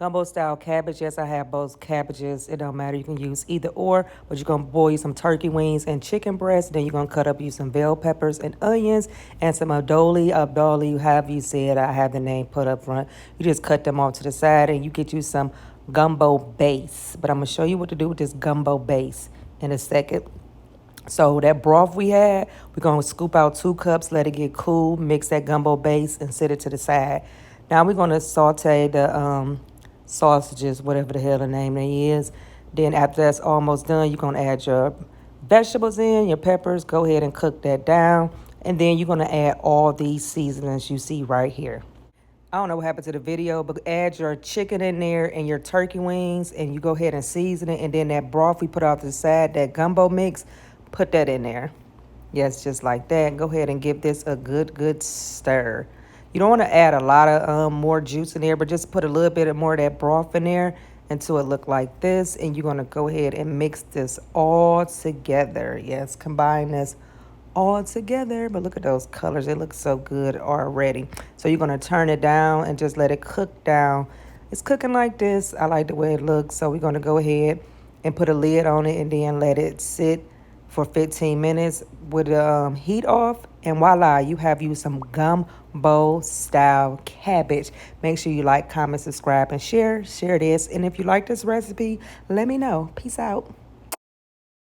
gumbo style cabbage. Yes, I have both cabbages. It don't matter. You can use either or, but you're going to boil you some turkey wings and chicken breast. Then you're going to cut up you some bell peppers and onions and some abdoli, however you say it. I have the name put up front. You just cut them off to the side and you get you some gumbo base. But I'm going to show you what to do with this gumbo base in a second. So that broth we had, we're going to scoop out 2 cups, let it get cool, mix that gumbo base, and set it to the side. Now we're going to saute the sausages, whatever the hell the name they is. Then after that's almost done, you're going to add your vegetables in, your peppers. Go ahead and cook that down. And then you're going to add all these seasonings you see right here. I don't know what happened to the video, but add your chicken in there and your turkey wings, and you go ahead and season it. And then that broth we put off to the side, that gumbo mix, put that in there. Yes, just like that. Go ahead and give this a good stir. You don't want to add a lot of more juice in there, but just put a little bit more of that broth in there until it look like this. And you're going to go ahead and mix this all together. Yes, combine this all together. But look at those colors. They look so good already. So you're going to turn it down and just let it cook down. It's cooking like this. I like the way it looks. So we're going to go ahead and put a lid on it and then let it sit for 15 minutes with the heat off, and voila, you have some gumbo style cabbage. Make sure you like, comment, subscribe, and share this. And if you like this recipe, let me know. Peace out.